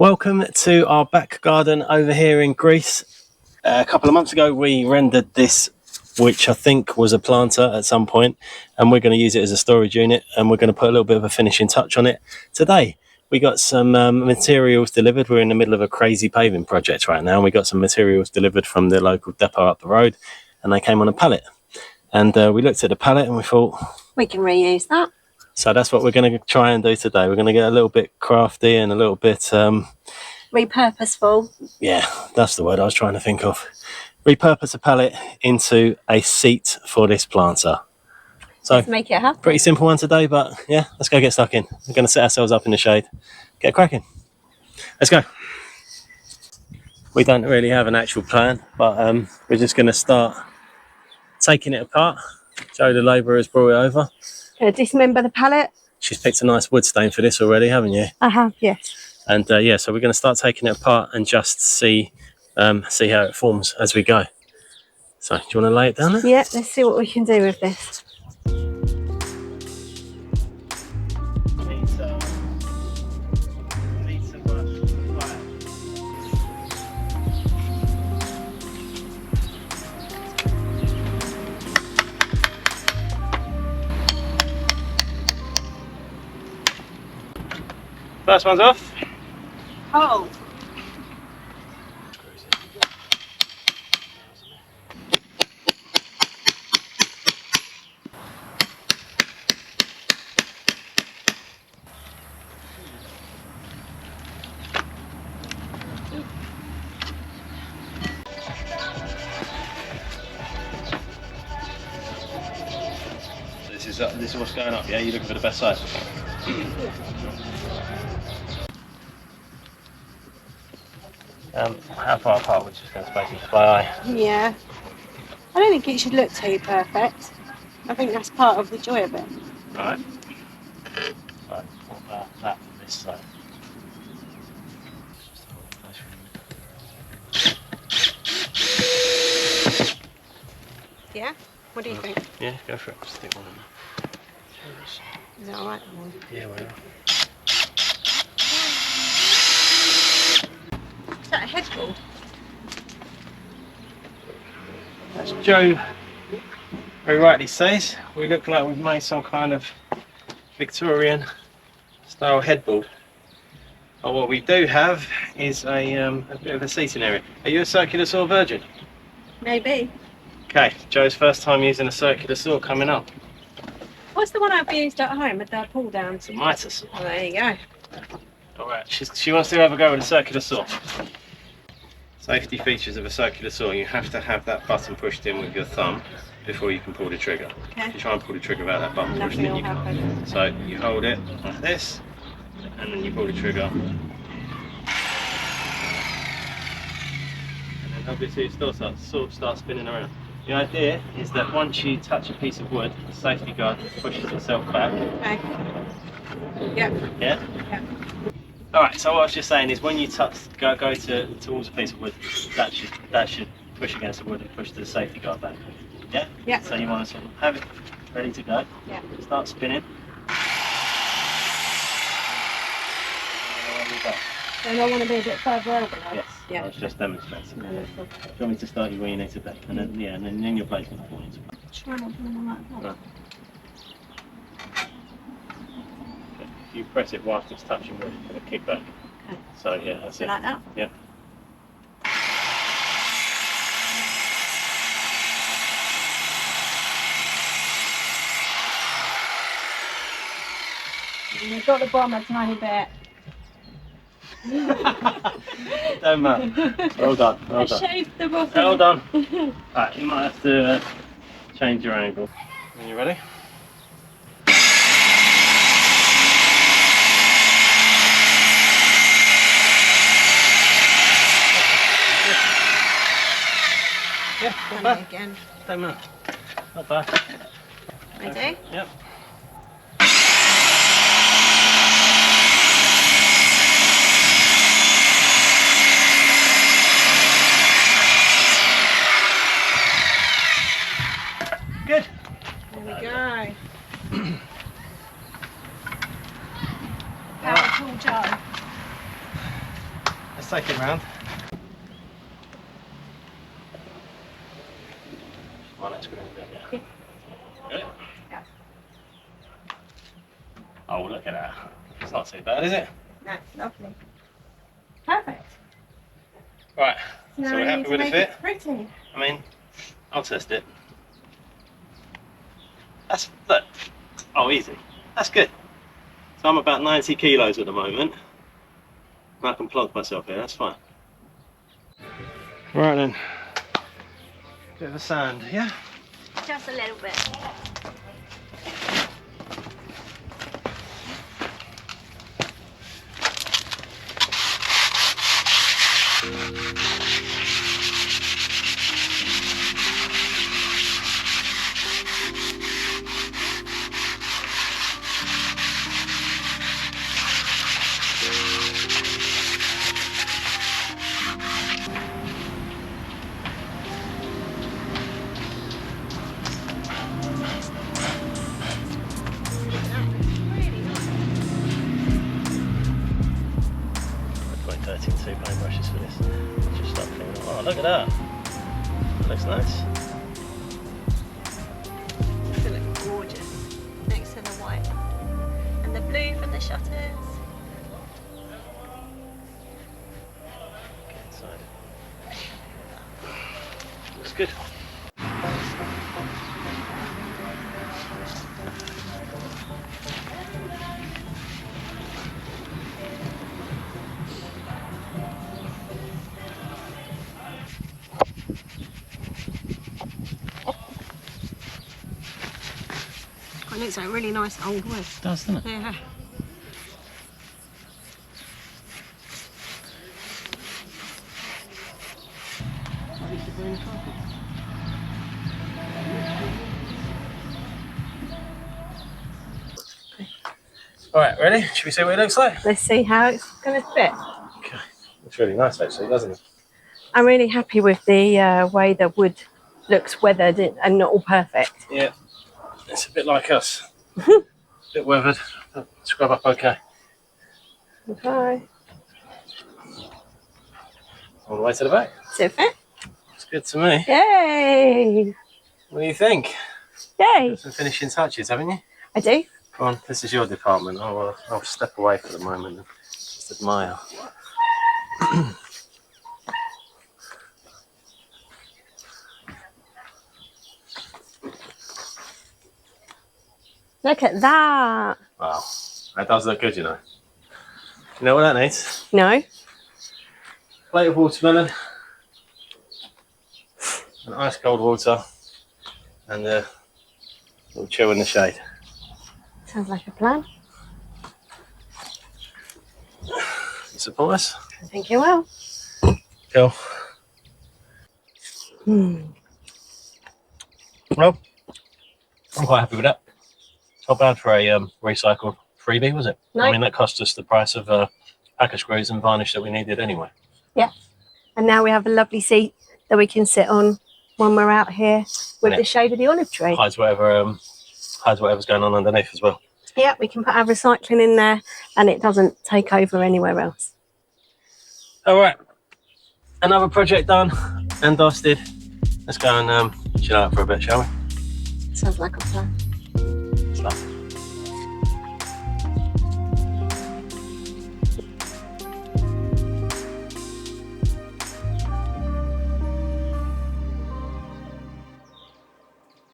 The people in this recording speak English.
Welcome to our back garden over here in Greece. A couple of months ago we rendered this, which I think was a planter at some point, and we're going to use it as a storage unit, and we're going to put a little bit of a finishing touch on it today. We got some materials delivered. We're in the middle of a crazy paving project right now, and we got some materials delivered from the local depot up the road, and they came on a pallet. And we looked at the pallet and we thought, we can reuse that. So that's what we're going to try and do today. We're going to get a little bit crafty and a little bit... repurposeful. Yeah, that's the word I was trying to think of. Repurpose a pallet into a seat for this planter. So let's make it happen. Pretty simple one today, but yeah, let's go get stuck in. We're going to set ourselves up in the shade. Get cracking. Let's go. We don't really have an actual plan, but we're just going to start taking it apart. Joe, the labourer, has brought it over. Going to dismember the pallet. She's picked a nice wood stain for this already, haven't you? I have, yes. And yeah, so we're going to start taking it apart and just see how it forms as we go. So, do you want to lay it down there? Yeah, let's see what we can do with this. First one's off. Oh. This is what's going up. Yeah, you're looking for the best side. How far apart we're just going to basically fly eye? Yeah. I don't think it should look too perfect. I think that's part of the joy of it. Right. So, what about that from this side? Yeah? What do you think? Yeah, go for it. Stick one in there. Is that alright? Yeah, well. Is that a headboard? As Joe very rightly says, we look like we've made some kind of Victorian style headboard. But what we do have is a bit of a seating area. Are you a circular saw virgin? Maybe. Okay, Joe's first time using a circular saw coming up. What's the one I've used at home with the pull down? It's a mitre saw. Oh, there you go. Alright, she wants to have a go with a circular saw. Safety features of a circular saw: you have to have that button pushed in with your thumb before you can pull the trigger. Okay. If you try and pull the trigger without that button pushed in, you can't. So you hold it like this, and then you pull the trigger. And then obviously it still starts spinning around. The idea is that once you touch a piece of wood, the safety guard pushes itself back. Okay. Yep. Yeah? Yep. Alright, so what I was just saying is when you go towards a piece of wood, that should push against the wood and push the safety guard back. Yeah? Yeah. So you want to sort of have it ready to go. Yeah. Start spinning. Don't I want to be a bit further over? Yes. Yeah. I was just demonstrating. No, that's cool. Do you want me to start you where you need to be? And then yeah, and then your plate's going to fall into place. Try not to do like that. Right. If you press it whilst it's touching wood, it's going to kick back. Okay. So yeah, that's it. Like that? Yeah. And you've got the bottom a tiny bit. Don't matter. Well done. Well I done. shaved the bottom. Well done. Right, you might have to change your angle. Are you ready? Yeah, not bad. Again. Don't matter. Not bad. Ready? Yep. Good. There we go. Powerful Joe. take it round. Yeah. Yeah. Oh, look at that. It's not too bad, is it? No, lovely. Perfect. Right, Now so we're we happy need to with the make fit. it pretty. I mean, I'll test it. That's, look, oh, easy. That's good. So I'm about 90 kilos at the moment. And I can plug myself here, that's fine. Right then. Bit of a sand, yeah? Just a little bit. I've got 13 two paintbrushes for this. I'll just start cleaning up. Oh, look at that. That looks nice. It's gonna look gorgeous next to the white and the blue from the shutters. Get inside. Looks good. It looks like really nice old wood. It does, doesn't it? Yeah. Alright, ready? Should we see what it looks like? Let's see how it's going to fit. Okay. Looks really nice actually, doesn't it? I'm really happy with the way the wood looks weathered and not all perfect. Yeah. It's a bit like us. Bit weathered. But scrub up okay. Okay. All the way to the back. Does it fit? It's good to me. Yay! What do you think? Yay! Some finishing touches, haven't you? I do. Come on, this is your department. I'll step away for the moment and just admire. Look at that. Wow, that does look good, you know. You know what that needs? No. Plate of watermelon, and ice cold water, and a little chill in the shade. Sounds like a plan. You support us? I think you will. Cool. Well, I'm quite happy with that. Not bad for a recycled freebie, was it? No. I mean, that cost us the price of a pack of screws and varnish that we needed anyway. Yeah. And now we have a lovely seat that we can sit on when we're out here with the shade of the olive tree. Hides whatever's going on underneath as well. Yeah, we can put our recycling in there and it doesn't take over anywhere else. All right, another project done and dusted. Let's go and chill out for a bit, shall we? Sounds like a plan.